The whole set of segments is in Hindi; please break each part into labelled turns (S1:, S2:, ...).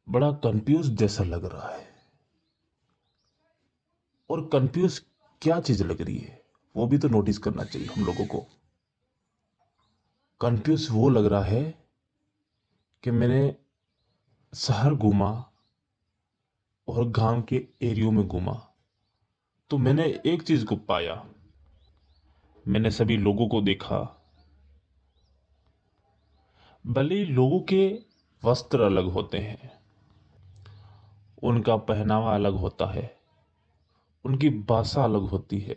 S1: बड़ा कंफ्यूज जैसा लग रहा है। और कंफ्यूज क्या चीज लग रही है वो भी तो नोटिस करना चाहिए हम लोगों को। कंफ्यूज वो लग रहा है कि मैंने शहर घूमा और गांव के एरियो में घूमा, तो मैंने एक चीज को पाया। मैंने सभी लोगों को देखा। भले ही लोगों के वस्त्र अलग होते हैं, उनका पहनावा अलग होता है, उनकी भाषा अलग होती है,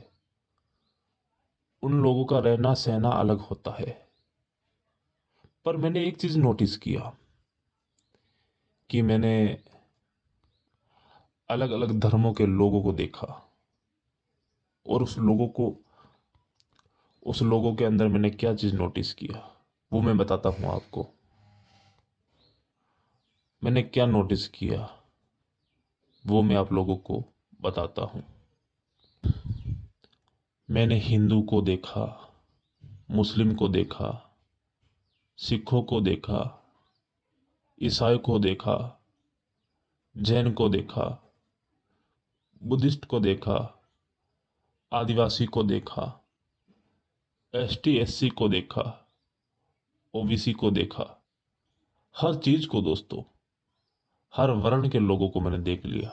S1: उन लोगों का रहना सहना अलग होता है। पर मैंने एक चीज नोटिस किया कि मैंने अलग अलग धर्मों के लोगों को देखा। और उस लोगों के अंदर मैंने क्या चीज नोटिस किया वो मैं बताता हूं आपको। मैंने क्या नोटिस किया वो मैं आप लोगों को बताता हूं। मैंने हिंदू को देखा, मुस्लिम को देखा, सिखों को देखा, ईसाई को देखा, जैन को देखा, बुद्धिस्ट को देखा, आदिवासी को देखा, एसटी एससी को देखा, ओबीसी को देखा। हर चीज को दोस्तों, हर वर्ण के लोगों को मैंने देख लिया।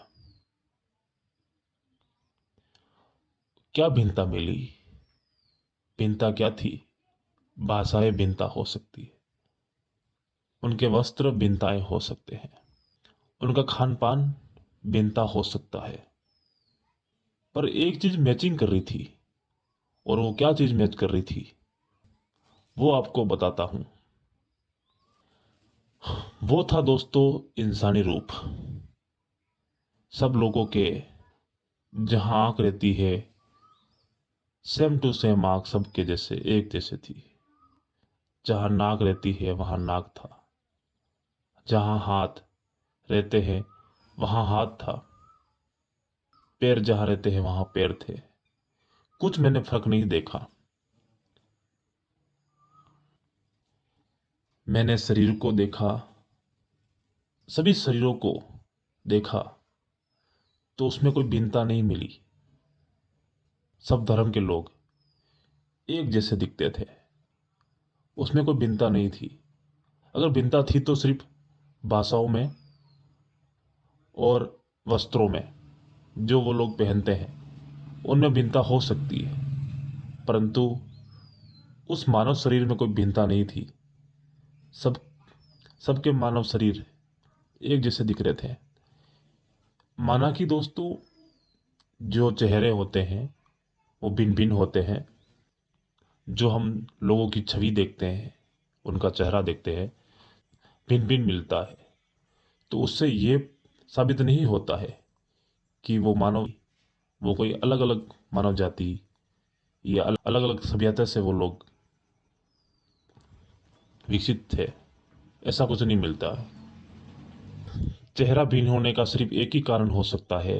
S1: क्या भिन्नता मिली? भिन्नता क्या थी? भाषाएं भिन्नता हो सकती है, उनके वस्त्र भिन्नताएं हो सकते हैं, उनका खान पान भिन्नता हो सकता है। पर एक चीज मैचिंग कर रही थी। और वो क्या चीज मैच कर रही थी वो आपको बताता हूं। वो था दोस्तों इंसानी रूप। सब लोगों के जहां आंख रहती है, सेम टू सेम आंख सबके जैसे एक जैसे थी। जहां नाक रहती है वहां नाक था, जहां हाथ रहते हैं वहां हाथ था, पैर जहां रहते हैं वहां पैर थे। कुछ मैंने फर्क नहीं देखा। मैंने शरीर को देखा, सभी शरीरों को देखा, तो उसमें कोई भिन्नता नहीं मिली। सब धर्म के लोग एक जैसे दिखते थे, उसमें कोई भिन्नता नहीं थी। अगर भिन्नता थी तो सिर्फ भाषाओं में और वस्त्रों में, जो वो लोग पहनते हैं उनमें भिन्नता हो सकती है। परंतु उस मानव शरीर में कोई भिन्नता नहीं थी। सब सबके मानव शरीर एक जैसे दिख रहे थे। माना कि दोस्तों जो चेहरे होते हैं वो भिन्न भिन्न होते हैं। जो हम लोगों की छवि देखते हैं, उनका चेहरा देखते हैं, भिन्न भिन्न मिलता है। तो उससे ये साबित नहीं होता है कि वो कोई अलग अलग मानव जाति या अलग अलग सभ्यता से वो लोग विकसित थे। ऐसा कुछ नहीं मिलता है। चेहरा भिन्न होने का सिर्फ एक ही कारण हो सकता है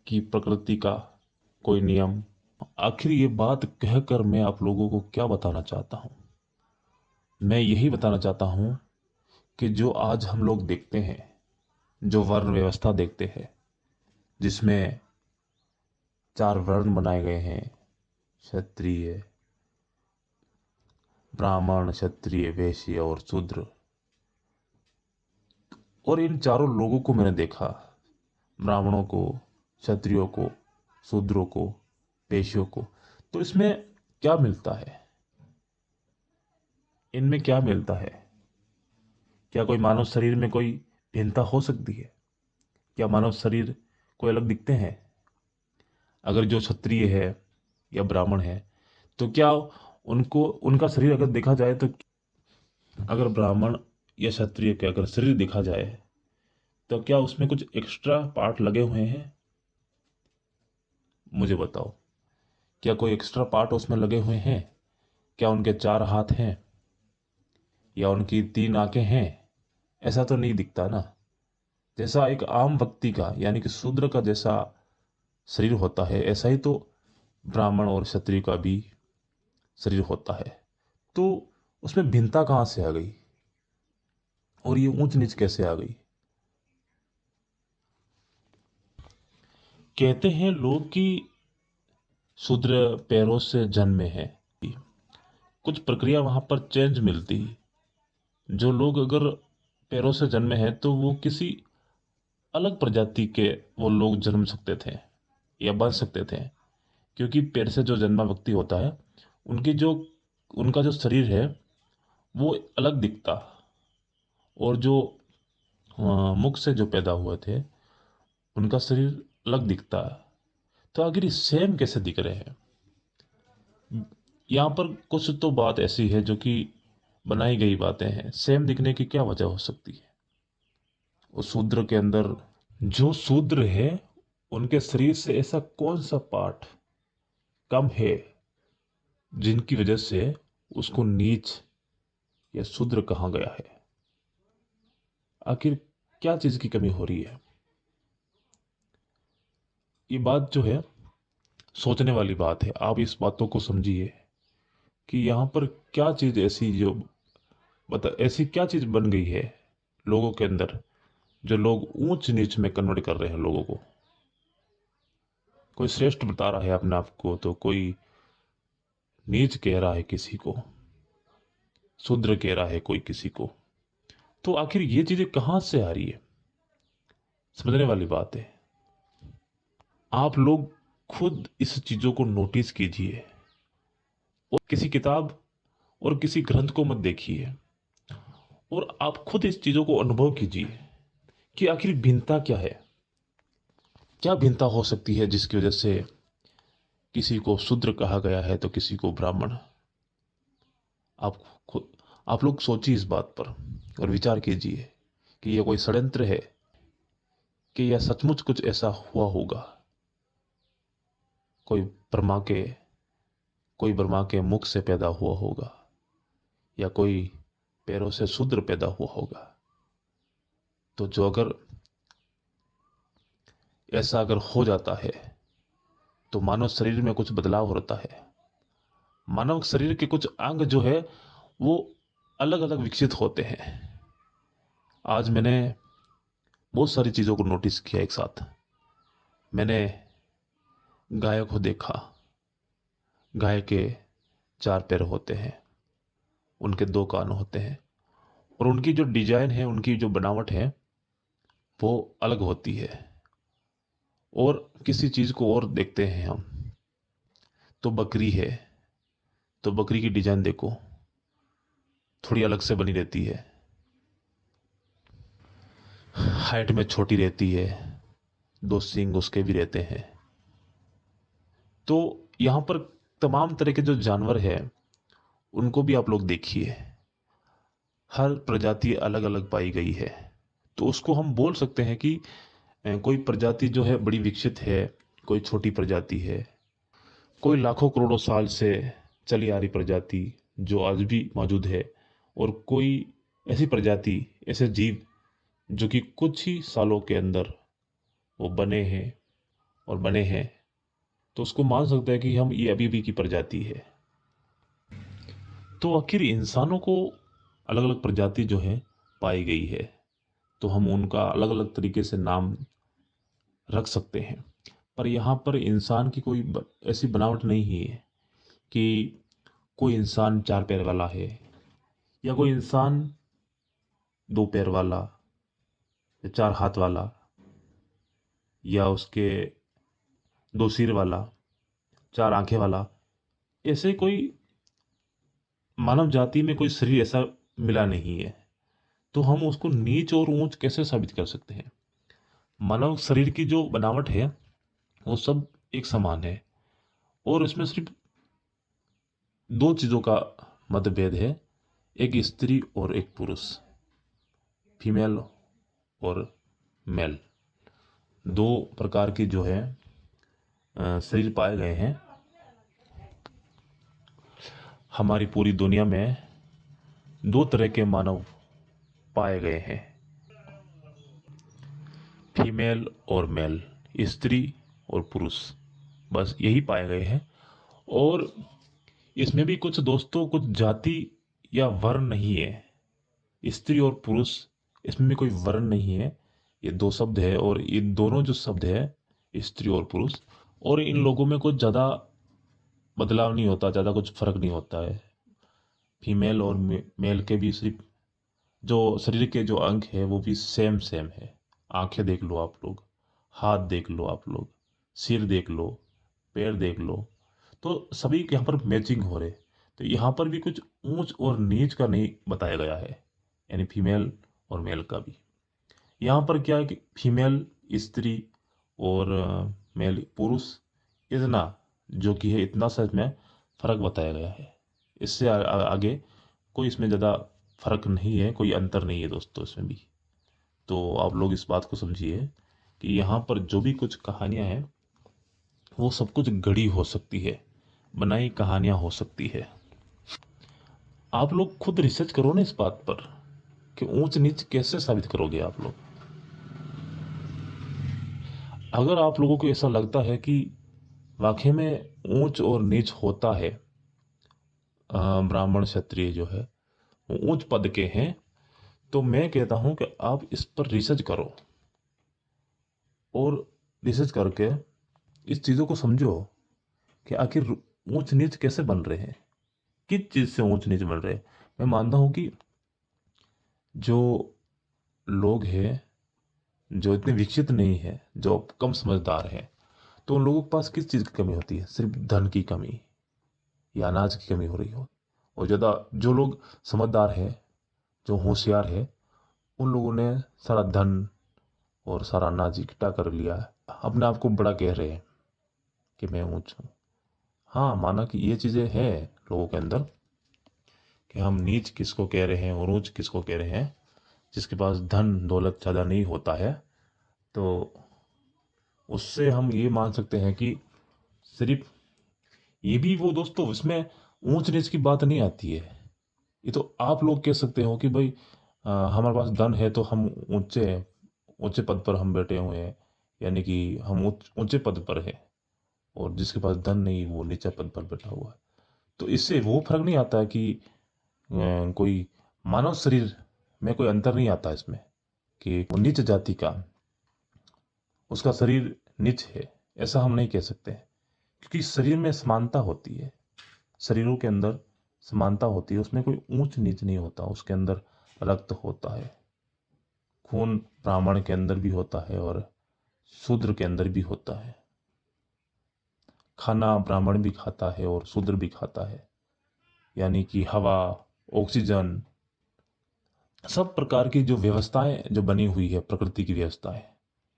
S1: कि प्रकृति का कोई नियम। आखिर ये बात कहकर मैं आप लोगों को क्या बताना चाहता हूं? मैं यही बताना चाहता हूं कि जो आज हम लोग देखते हैं, जो वर्ण व्यवस्था देखते हैं, जिसमें 4 वर्ण बनाए गए हैं, क्षत्रिय, ब्राह्मण, क्षत्रिय, वैश्य और शूद्र। और इन चारों लोगों को मैंने देखा, ब्राह्मणों को, क्षत्रियों को, शूद्रों को, वैश्यों को। तो इसमें क्या मिलता है? इनमें क्या मिलता है? क्या कोई मानव शरीर में कोई भिन्नता हो सकती है? क्या मानव शरीर कोई अलग दिखते हैं? अगर जो क्षत्रिय है या ब्राह्मण है, तो क्या उनको उनका शरीर अगर देखा जाए तो, अगर ब्राह्मण या क्षत्रिय का अगर शरीर देखा जाए तो क्या उसमें कुछ एक्स्ट्रा पार्ट लगे हुए हैं? मुझे बताओ, क्या कोई एक्स्ट्रा पार्ट उसमें लगे हुए हैं? क्या उनके 4 हाथ हैं या उनकी 3 आंखें हैं? ऐसा तो नहीं दिखता ना। जैसा एक आम व्यक्ति का यानी कि शूद्र का जैसा शरीर होता है, ऐसा ही तो ब्राह्मण और क्षत्रिय का भी शरीर होता है। तो उसमें भिन्नता कहाँ से आ गई? और ये ऊंच नीच कैसे आ गई? कहते हैं लोग कि शूद्र पैरों से जन्मे हैं। कुछ प्रक्रिया वहां पर चेंज मिलती। जो लोग अगर पैरों से जन्मे हैं तो वो किसी अलग प्रजाति के वो लोग जन्म सकते थे या बन सकते थे, क्योंकि पैर से जो जन्मा व्यक्ति होता है उनकी जो उनका जो शरीर है वो अलग दिखता, और जो मुख से जो पैदा हुए थे उनका शरीर अलग दिखता। तो आखिर ये सेम कैसे दिख रहे हैं? यहाँ पर कुछ तो बात ऐसी है जो कि बनाई गई बातें हैं। सेम दिखने की क्या वजह हो सकती है? उस शूद्र के अंदर, जो शूद्र है उनके शरीर से ऐसा कौन सा पार्ट कम है जिनकी वजह से उसको नीच या शूद्र कहा गया है? आखिर क्या चीज की कमी हो रही है? ये बात जो है सोचने वाली बात है। आप इस बातों को समझिए कि यहाँ पर क्या चीज ऐसी जो ऐसी क्या चीज बन गई है लोगों के अंदर, जो लोग ऊंच नीच में कन्वर्ट कर रहे हैं लोगों को। कोई श्रेष्ठ बता रहा है अपने आप को, तो कोई नीच कह रहा है किसी को, शूद्र कह रहा है कोई किसी को। तो आखिर ये चीजें कहां से आ रही है? समझने वाली बात है। आप लोग खुद इस चीजों को नोटिस कीजिए, और किसी किताब और किसी ग्रंथ को मत देखिए, और आप खुद इस चीजों को अनुभव कीजिए कि आखिर भिन्नता क्या है। क्या भिन्नता हो सकती है जिसकी वजह से किसी को शूद्र कहा गया है तो किसी को ब्राह्मण? आप खुद आप लोग सोचिए इस बात पर और विचार कीजिए कि यह कोई षड्यंत्र है कि यह सचमुच कुछ ऐसा हुआ होगा। कोई ब्रह्मा के कोई ब्रह्मा के मुख से पैदा हुआ होगा, या कोई पैरों से शूद्र पैदा हुआ होगा। तो जो अगर ऐसा अगर हो जाता है तो मानव शरीर में कुछ बदलाव होता है। मानव शरीर के कुछ अंग जो है वो अलग अलग विकसित होते हैं। आज मैंने बहुत सारी चीजों को नोटिस किया एक साथ। मैंने गाय को देखा। गाय के 4 पैर होते हैं, उनके 2 कान होते हैं, और उनकी जो डिजाइन है, उनकी जो बनावट है वो अलग होती है। और किसी चीज को और देखते हैं हम, तो बकरी है, तो बकरी की डिजाइन देखो, थोड़ी अलग से बनी रहती है, हाइट में छोटी रहती है, 2 सींग उसके भी रहते हैं। तो यहां पर तमाम तरह के जो जानवर हैं उनको भी आप लोग देखिए, हर प्रजाति अलग अलग पाई गई है। तो उसको हम बोल सकते हैं कि कोई प्रजाति जो है बड़ी विकसित है, कोई छोटी प्रजाति है, कोई लाखों करोड़ों साल से चली आ रही प्रजाति जो आज भी मौजूद है, और कोई ऐसी प्रजाति, ऐसे जीव जो कि कुछ ही सालों के अंदर वो बने हैं और बने हैं। तो उसको मान सकते हैं कि हम ये अभी भी की प्रजाति है। तो आखिर इंसानों को अलग अलग प्रजाति जो है पाई गई है, तो हम उनका अलग अलग तरीके से नाम रख सकते हैं। पर यहाँ पर इंसान की कोई ऐसी बनावट नहीं है कि कोई इंसान 4 पैर वाला है, या कोई इंसान 2 पैर वाला, या 4 हाथ वाला, या उसके 2 सिर वाला, 4 आंखें वाला। ऐसे कोई मानव जाति में कोई शरीर ऐसा मिला नहीं है। तो हम उसको नीच और ऊंच कैसे साबित कर सकते हैं? मानव शरीर की जो बनावट है वो सब एक समान है, और इसमें सिर्फ 2 चीजों का मतभेद है, एक स्त्री और एक पुरुष, फीमेल और मेल। 2 प्रकार की जो है शरीर पाए गए हैं। हमारी पूरी दुनिया में 2 तरह के मानव पाए गए हैं, फीमेल और मेल, स्त्री और पुरुष, बस यही पाए गए हैं। और इसमें भी कुछ दोस्तों कुछ जाति या वर्ण नहीं है। स्त्री और पुरुष, इसमें भी कोई वर्ण नहीं है। ये 2 शब्द है, और ये दोनों जो शब्द है स्त्री और पुरुष, और इन लोगों में कुछ ज़्यादा बदलाव नहीं होता, ज़्यादा कुछ फर्क नहीं होता है। फीमेल और मेल के भी सिर्फ जो शरीर के जो अंग है वो भी सेम सेम है। आंखें देख लो आप लोग, हाथ देख लो आप लोग, सिर देख लो, पैर देख लो, तो सभी यहाँ पर मैचिंग हो रहे। तो यहाँ पर भी कुछ ऊंच और नीच का नहीं बताया गया है, यानी फीमेल और मेल का भी। यहाँ पर क्या है कि फीमेल स्त्री और मेल पुरुष, इतना जो कि है इतना सा इसमें फर्क बताया गया है। इससे आगे कोई इसमें ज़्यादा फर्क नहीं है, कोई अंतर नहीं है दोस्तों इसमें भी। तो आप लोग इस बात को समझिए कि यहाँ पर जो भी कुछ कहानियाँ हैं वो सब कुछ गढ़ी हो सकती है, बनाई कहानियाँ हो सकती है। आप लोग खुद रिसर्च करो ना इस बात पर कि ऊंच नीच कैसे साबित करोगे आप लोग। अगर आप लोगों को ऐसा लगता है कि वाकई में ऊंच और नीच होता है, ब्राह्मण क्षत्रिय जो है वो ऊंच पद के हैं, तो मैं कहता हूं कि आप इस पर रिसर्च करो और रिसर्च करके इस चीज़ों को समझो कि आखिर ऊंच नीच कैसे बन रहे हैं, किस चीज़ से ऊंच नीच बन रहे हैं। मैं मानता हूं कि जो लोग हैं जो इतने विकसित नहीं है, जो कम समझदार है, तो उन लोगों के पास किस चीज़ की कमी होती है? सिर्फ धन की कमी या अनाज की कमी हो रही हो। और ज़्यादा जो लोग समझदार है, जो होशियार है, उन लोगों ने सारा धन और सारा अनाज इकट्ठा कर लिया है, अपने आप को बड़ा कह रहे हैं कि मैं ऊंच हूँ। हाँ, माना कि ये चीज़ें हैं लोगों के अंदर कि हम नीच किसको कह रहे हैं और ऊंच किसको कह रहे हैं। जिसके पास धन दौलत ज़्यादा नहीं होता है तो उससे हम ये मान सकते हैं कि सिर्फ ये भी वो दोस्तों इसमें ऊंच नीच की बात नहीं आती है। ये तो आप लोग कह सकते हो कि भाई हमारे पास धन है तो हम ऊंचे ऊंचे पद पर हम बैठे हुए हैं, यानी कि हम ऊंचे पद पर हैं, और जिसके पास धन नहीं वो नीचे पद पर बैठा हुआ है। तो इससे वो फर्क नहीं आता है कि कोई मानव शरीर में कोई अंतर नहीं आता इसमें कि वो नीच जाति का उसका शरीर नीच है, ऐसा हम नहीं कह सकते हैं। क्योंकि शरीर में समानता होती है, शरीरों के अंदर समानता होती है, उसमें कोई ऊंच नीच नहीं होता। उसके अंदर रक्त होता है, खून ब्राह्मण के अंदर भी होता है और शूद्र के अंदर भी होता है। खाना ब्राह्मण भी खाता है और शूद्र भी खाता है, यानी कि हवा, ऑक्सीजन, सब प्रकार की जो व्यवस्थाएं जो बनी हुई है, प्रकृति की व्यवस्थाएं,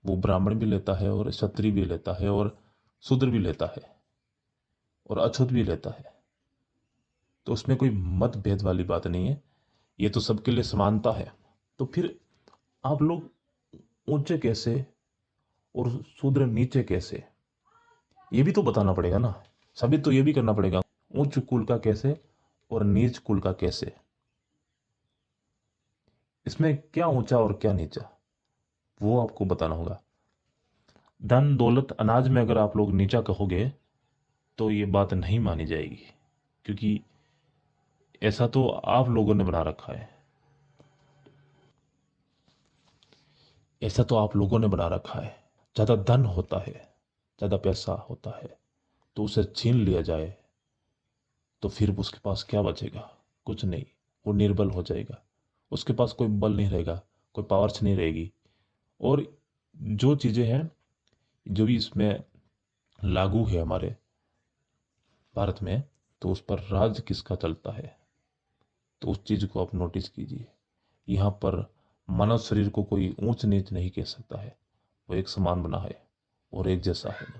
S1: वो ब्राह्मण भी लेता है और क्षत्रिय भी लेता है और शूद्र भी लेता है और अछूत भी लेता है। तो उसमें कोई मतभेद वाली बात नहीं है, ये तो सबके लिए समानता है। तो फिर आप लोग ऊंचे कैसे और शूद्र नीचे कैसे, ये भी तो बताना पड़ेगा ना। साबित तो ये भी करना पड़ेगा उच्च कुल का कैसे और नीच कुल का कैसे, इसमें क्या ऊंचा और क्या नीचा, वो आपको बताना होगा। धन दौलत अनाज में अगर आप लोग नीचा कहोगे तो ये बात नहीं मानी जाएगी, क्योंकि ऐसा तो आप लोगों ने बना रखा है, ऐसा तो आप लोगों ने बना रखा है। ज़्यादा धन होता है, ज़्यादा पैसा होता है, तो उसे छीन लिया जाए तो फिर उसके पास क्या बचेगा? कुछ नहीं। वो निर्बल हो जाएगा, उसके पास कोई बल नहीं रहेगा, कोई पावर्स नहीं रहेगी। और जो चीज़ें हैं जो भी इसमें लागू है हमारे भारत में, तो उस पर राज किसका चलता है, तो उस चीज़ को आप नोटिस कीजिए। यहाँ पर मानव शरीर को कोई ऊंच नीच नहीं कह सकता है, वो एक समान बना है और एक जैसा है।